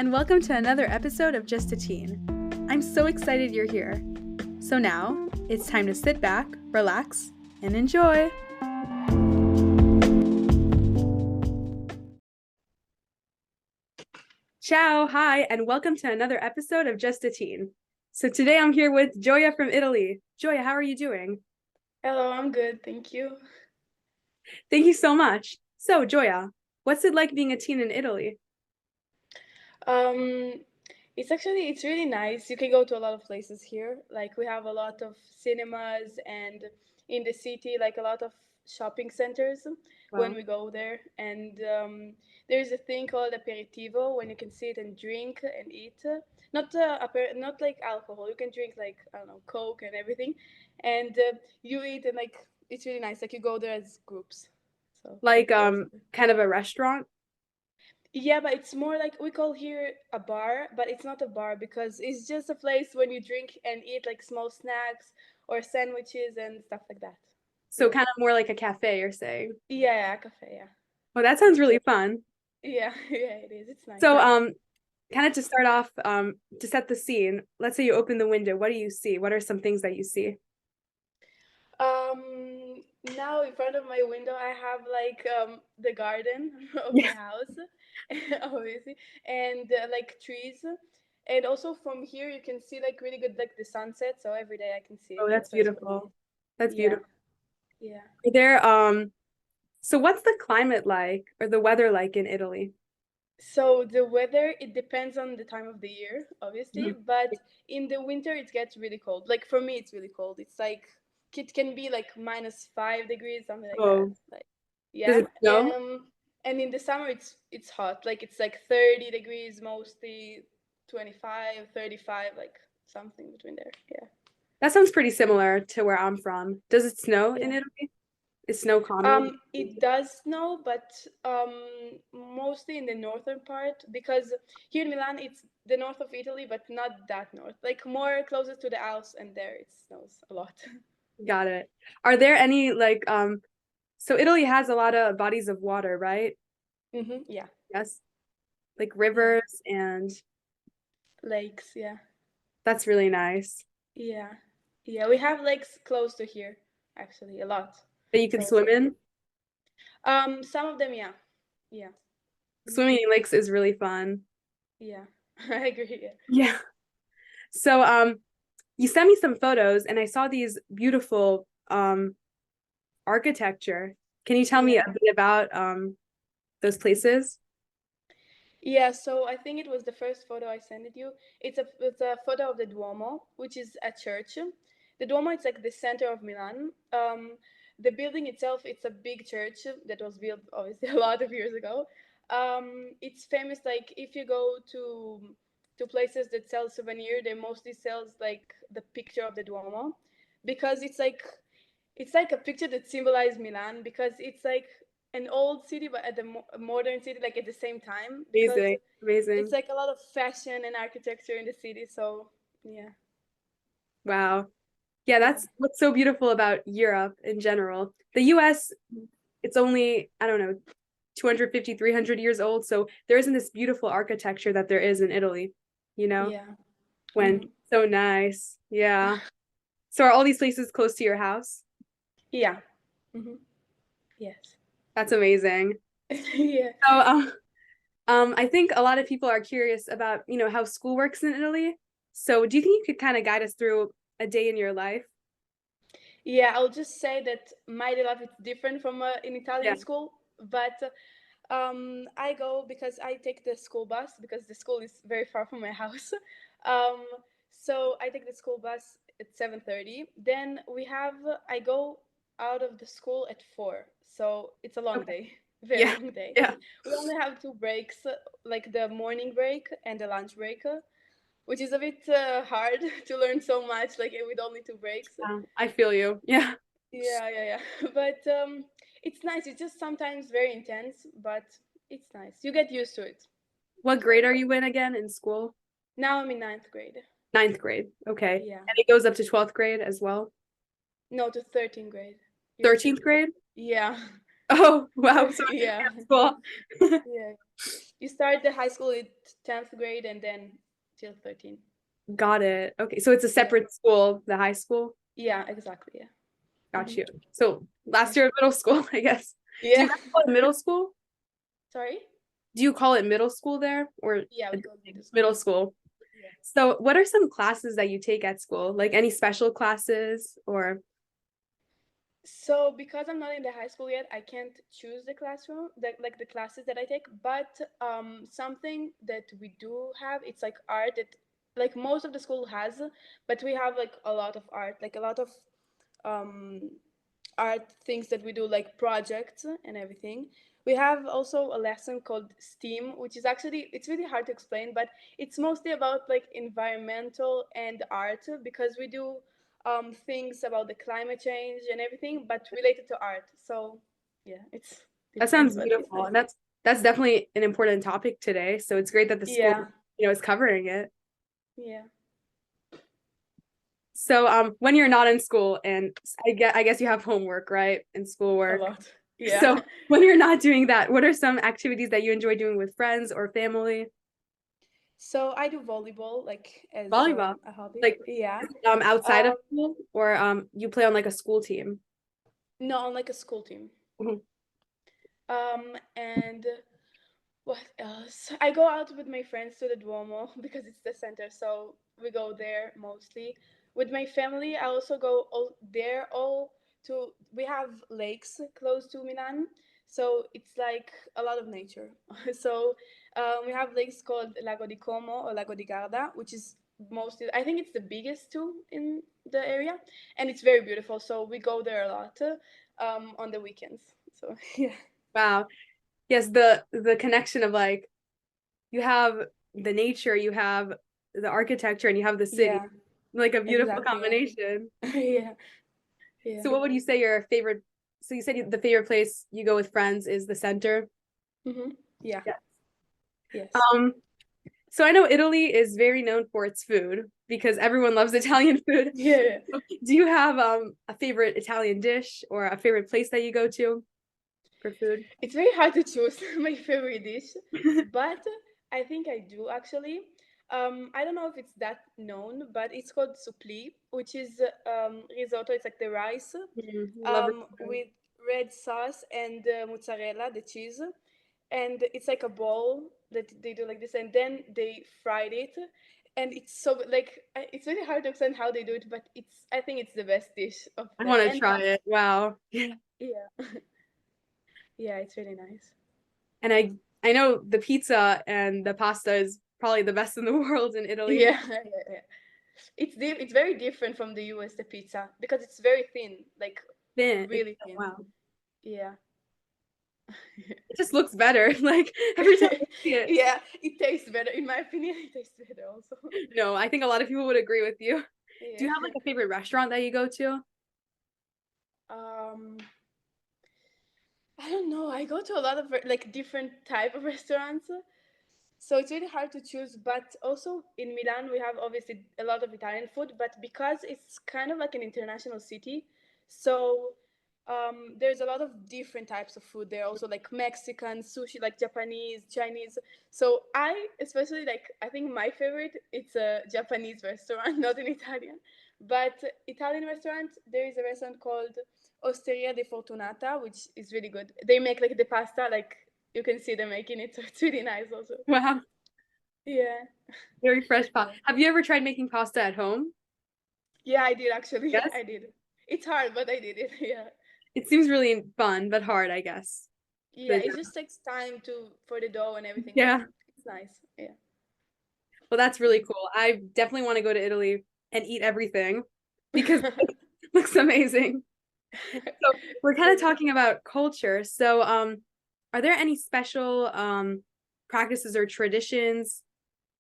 and welcome to another episode of Just a Teen. I'm so excited you're here. So now, it's time to sit back, relax, and enjoy. Ciao, hi, and welcome to another episode of Just a Teen. So today I'm here with Gioia from Italy. Gioia, how are you doing? Hello, I'm good, thank you. Thank you so much. So, Gioia, what's it like being a teen in Italy? Um, it's really nice. You can go to a lot of places here. Like we have a lot of cinemas and in the city, like a lot of shopping centers when Wow. we go there. And there's a thing called aperitivo when you can sit and drink and eat. Not like alcohol. You can drink like I don't know Coke and everything, and you eat and like it's really nice. Like you go there as groups. So Like, that's also good. kind of a restaurant? Yeah, but it's more like we call here a bar, but it's not a bar because it's just a place when you drink and eat like small snacks or sandwiches and stuff like that. So Yeah. kind of more like a cafe, you're saying. Yeah, yeah, cafe, yeah. Well, that sounds really fun. Yeah, yeah, it is. It's nice. So, kind of to start off, to set the scene, let's say you open the window. What do you see? What are some things that you see? Um, Now in front of my window I have like the garden of my Yeah. house, obviously, and like trees. And also from here you can see like really good like the sunset, so every day I can see Oh, it. that's So it's really nice. beautiful. That's Yeah, beautiful. yeah. Are there, so what's the climate like or the weather like in Italy? So the weather, it depends on the time of the year, obviously, Mhm. but in the winter it gets really cold. Like for me, it's really cold. It's like it can be like -5 degrees, something like that. Oh, Like does yeah. it snow? And in the summer it's hot. Like it's like 30 degrees mostly, 25, 35, like something between there. Yeah. That sounds pretty similar to where I'm from. Does it snow in Yeah. Italy? Is snow common? It does snow, but mostly in the northern part because here in Milan it's the north of Italy, but not that north. Like more closer to the Alps, and there it snows a lot. Got it. Are there any like so Italy has a lot of bodies of water, right? Yeah, Yes. Like yeah, rivers, and lakes. Yeah, that's really nice. yeah, yeah. We have lakes close to here, actually, a lot. That you can So swim in. some of them, yeah, yeah, mhm, Swimming in lakes is really fun. yeah. I agree. Yeah. Yeah. So you sent me some photos and I saw these beautiful architecture. Can you tell me a Yeah. bit about those places? Yeah, so I think it was the first photo I sent you. It's a photo of the Duomo, which is a church. The Duomo is like the center of Milan. The building itself, it's a big church that was built obviously a lot of years ago. It's famous like if you go to places that sell souvenir, they mostly sells like the picture of the Duomo because it's like a picture that symbolizes Milan because it's like an old city but at the modern city like at the same time because Amazing, it's amazing. like a lot of fashion and architecture in the city. So yeah, Wow. Yeah, yeah, that's what's so beautiful about Europe in general. The US, it's only, I don't know, 250, 300 years old. So there isn't this beautiful architecture that there is in Italy, you know, yeah, when hmm so nice. Yeah. So are all these places close to your house? yeah, hmm yes, That's amazing. yeah. So, I think a lot of people are curious about, how school works in Italy. So do you think you could kind of guide us through a day in your life? Yeah, I'll just say that my day life is different from in Yeah. Italian school, but I go because I take the school bus because the school is very far from my house. um, so I take the school bus at 7:30. Then I go out of the school at 4. So it's a long Okay. day, very Yeah. long day. Yeah. We only have two breaks, like the morning break and the lunch break, which is a bit hard to learn so much, like with only two breaks. I feel you. Yeah. Yeah, yeah, yeah. But it's nice. It's just sometimes very intense, but it's nice. You get used to it. What grade So are you in again in school? now I'm in ninth grade. Ninth grade. Okay. Yeah. And it goes up to 12th grade as well. No, to 13th grade. You're 13th skipping. grade? Yeah. Oh, wow. So Yeah, it's school. yeah. You start the high school at 10th grade and then till 13. Got it. Okay. So it's a Yeah, separate school, the high school. yeah, exactly. Yeah. Got Hmm. you. So Yeah. last year of middle school, I guess. Do you Yeah. guys call it middle school? Sorry? Do you call it middle school there or Yeah, we go to school. middle school? Yeah. So what are some classes that you take at school? Like any special classes or So because I'm not in the high school yet, I can't choose the classroom, like the classes that I take. But something that we do have, it's like art that like most of the school has, but we have like a lot of art, like a lot of um, art things that we do, like projects and everything. We have also a lesson called STEAM, which is actually it's really hard to explain, but it's mostly about like environmental and art because we do things about the climate change and everything, but related to art. So yeah, it's that different, sounds but it's beautiful. nice. And that's definitely an important topic today. So it's great that the school, Yeah, is covering it. yeah, So when you're not in school and I guess you have homework, right? And a schoolwork. lot. Yeah. So when you're not doing that, what are some activities that you enjoy doing with friends or family? So I do volleyball like as Volleyball. a hobby. Like Yeah. outside of Um, school or you play on like a school team? no, on like a school team. Mhm. And what else? I go out with my friends to the Duomo because it's the center, so we go there mostly. With my family, I also go there all to. We have lakes close to Milan, so it's like a lot of nature. So we have lakes called Lago di Como or Lago di Garda, which is mostly. I think it's the biggest too in the area, and it's very beautiful. So we go there a lot on the weekends. So yeah, Wow. Yes, the connection of like you have the nature, you have the architecture, and you have the city. yeah, Like a beautiful exactly. Yeah. combination. Yeah, yeah. So what would you say your favorite so you said the favorite place you go with friends is the center? Mm-hmm. Yeah. Yeah. Yes. Um, so I know Italy is very known for its food because everyone loves Italian food. Yeah. Do you have a favorite Italian dish or a favorite place that you go to for food? It's very hard to choose my favorite dish, but I think I do actually. I don't know if it's that known, but it's called supli, which is risotto. It's like the rice Love with red sauce and mozzarella, the cheese, and it's like a ball that they do like this, and then they fried it, and it's so like it's really hard to explain how they do it, but it's I think it's the best dish of I there, want to and try pasta. it. Wow. Yeah, yeah, it's really nice. And I know the pizza and the pasta is probably the best in the world in Italy. Yeah, yeah, yeah. It's very different from the US the pizza because it's very thin, like Thin. really Oh, thin. wow. Yeah. It just looks better. Like every time I see it. Yeah, it tastes better. In my opinion, it tastes better also. No, I think a lot of people would agree with you. Do you have Yeah. like a favorite restaurant that you go to? Um, I don't know. I go to a lot of like different type of restaurants, so it's really hard to choose. But also in Milan, we have obviously a lot of Italian food, but because it's kind of like an international city, so there's a lot of different types of food there. Also like Mexican, sushi, like Japanese, Chinese. So I especially like I think my favorite it's a Japanese restaurant, not an Italian. But Italian restaurant, there is a restaurant called Osteria de Fortunata, which is really good. They make like the pasta, like you can see them making it, so it's really nice also. Wow, Yeah, very fresh pasta. yeah, Have you ever tried making pasta at home? yeah. I did actually. Yes. I did. It's hard, but I did it. Yeah, It seems really fun, but hard, I guess. yeah. The It just takes time to for the dough and everything, but yeah. it's nice. Yeah. Well, that's really Mhm. cool. I definitely want to go to Italy and eat everything because it looks amazing. So we're kind of Yeah. talking about culture. So are there any special practices or traditions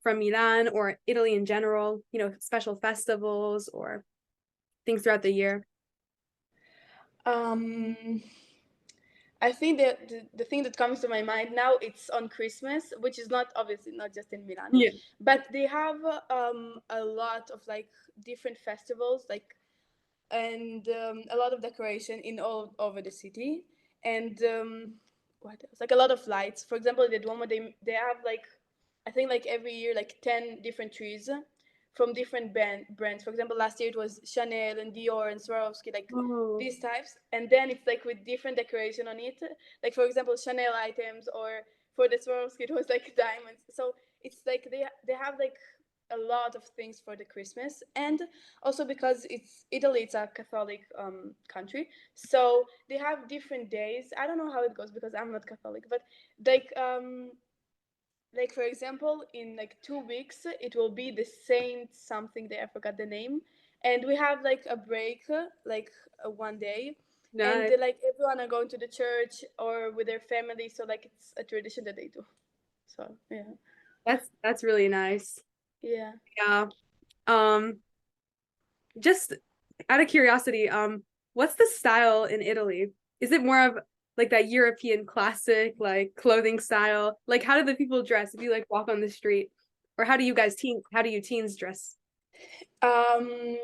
from Milan or Italy in general, special festivals or things throughout the year? Um, I think that the thing that comes to my mind now it's on Christmas, which is not obviously not just in Milan, Yeah. but they have a lot of like different festivals, like and a lot of decoration in all over the city. and what else? Like a lot of lights. For example, the Duomo, they have like, I think like every year like 10 different trees from different brands. For example, last year it was Chanel and Dior and Swarovski, like Oh, these types. And then it's like with different decoration on it. Like for example, Chanel items, or for the Swarovski it was like diamonds. So it's like they have like a lot of things for the Christmas, and also because it's Italy, it's a Catholic country, so they have different days. I don't know how it goes because I'm not Catholic, but like like for example, in like 2 weeks it will be the Saint something day. I forgot the name, and we have like a break, like one day, and nice. like everyone are going to the church or with their family. So like it's a tradition that they do. So yeah, That's really nice. yeah. Yeah. Um, just out of curiosity, what's the style in Italy? Is it more of like that European classic like clothing style? Like how do the people dress if you like walk on the street? Or how do you teens dress? Um,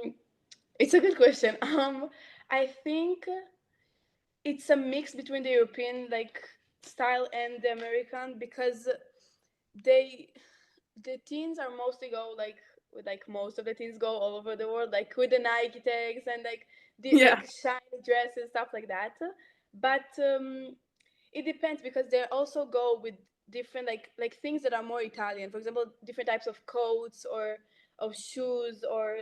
it's a good question. I think it's a mix between the European like style and the American, because they the teens are mostly go like with like most of the teens go all over the world like with the Nike tags and like the Yeah. like shiny dresses, stuff like that. But it depends because they also go with different like things that are more Italian. For example, different types of coats or of shoes or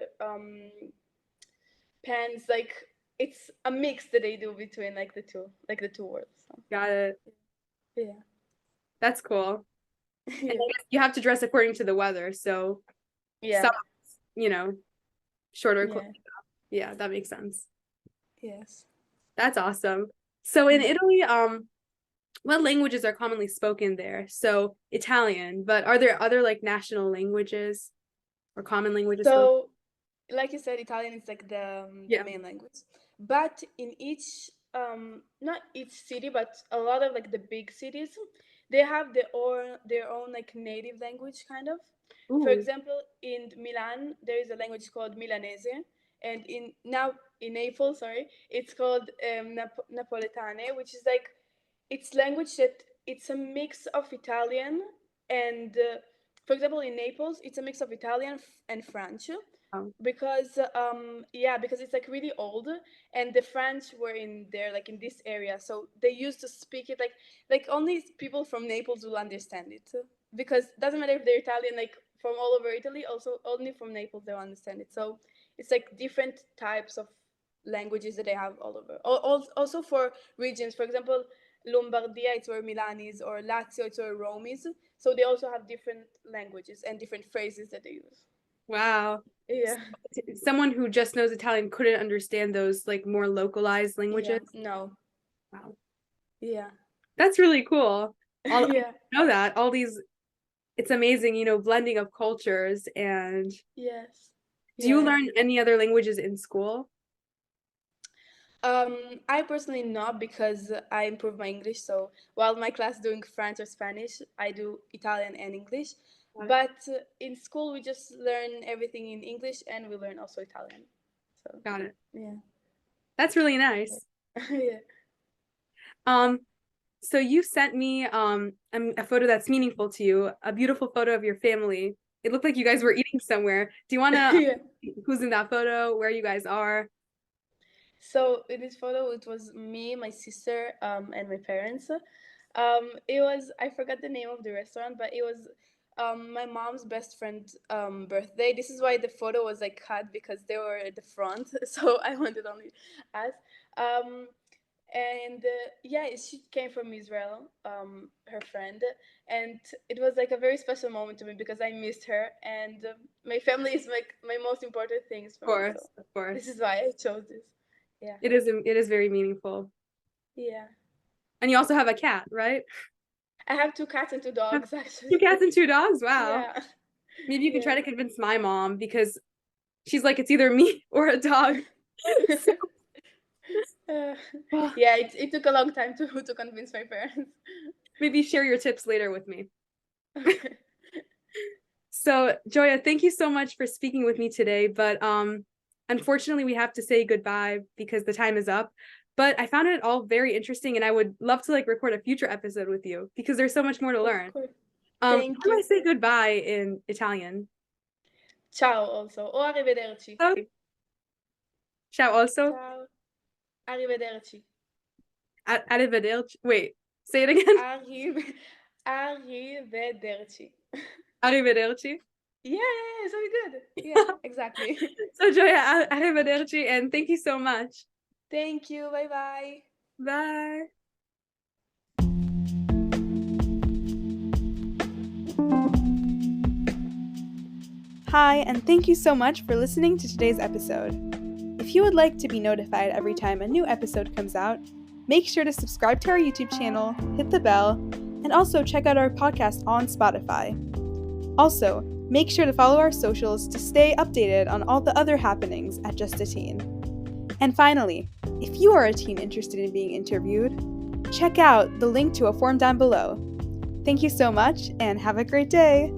pants. Like it's a mix that they do between like the two worlds. So, Got it. yeah. That's cool. And Yeah. I guess you have to dress according to the weather. So some, Yeah. you know, shorter clothes. Yeah. Yeah, that makes sense. Yes. That's awesome. So in Mm. Italy, what languages are commonly spoken there? So Italian, but are there other like national languages or common languages spoken? So, like you said, Italian is like the Yeah. main language, but in each not each city, but a lot of like the big cities, they have their own like native language kind of. For Ooh. example, in Milan, there is a language called Milanese, and in Naples, sorry, it's called Napoletane, which is like it's language that it's a mix of Italian and, for example, in Naples, it's a mix of Italian and French, Oh, because yeah, because it's like really old, and the French were in there like in this area, so they used to speak it like only people from Naples will understand it, because it doesn't matter if they're Italian like from all over Italy, also only from Naples they'll understand it. So it's like different types of languages that they have all over. Also for regions, for example, Lombardia, it's where Milan is, or Lazio, it's where Rome is. So they also have different languages and different phrases that they use. wow. Yeah. Someone who just knows Italian couldn't understand those like more localized Yeah. languages. No. Wow. Yeah. That's really cool. All I Yeah. know that all these it's amazing, blending of cultures. And Yes. do you Yeah. learn any other languages in school? I personally not, because I improve my English. So while my class doing French or Spanish, I do Italian and English. Got it. But in school, we just learn everything in English, and we learn also Italian. So Got it. yeah. That's really nice. Yeah. Um, so you sent me a photo that's meaningful to you, a beautiful photo of your family. It looked like you guys were eating somewhere. Do you want to Yeah. who's in that photo, where you guys are? So in this photo, it was me, my sister, and my parents. It was, I forgot the name of the restaurant, but it was my mom's best friend birthday. This is why the photo was like cut, because they were at the front. So I wanted only us. Um, and yeah, she came from Israel, her friend, and it was like a very special moment to me because I missed her, and my family is like my most important things Of for me. So course, of this course. is why I chose this. Yeah. It is very meaningful. Yeah. And you also have a cat, right? I have two cats and two dogs Two actually. cats and two dogs. Wow. Yeah. Maybe you can try Yeah. to convince my mom because she's like, it's either me or a dog. So, Uh, oh, yeah, it took a long time to convince my parents. maybe share your tips later with me. Okay. So, Joya, thank you so much for speaking with me today. But unfortunately, we have to say goodbye because the time is up. But I found it all very interesting, and I would love to like record a future episode with you because there's so much more to learn. Of course. How Thank do I you. say goodbye in Italian? Ciao also. O arrivederci. Oh, ciao also. Ciao. Arrivederci. Arrivederci. Wait, say it again. Arrivederci. Arrivederci. Yeah, so good. Yeah, exactly. So Gioia, arrivederci, and thank you so much. Thank you. Bye bye. Bye. Hi, and thank you so much for listening to today's episode. If you would like to be notified every time a new episode comes out, make sure to subscribe to our YouTube channel, hit the bell, and also check out our podcast on Spotify. Also, make sure to follow our socials to stay updated on all the other happenings at Just a Teen. And finally, if you are a teen interested in being interviewed, check out the link to a form down below. Thank you so much, and have a great day!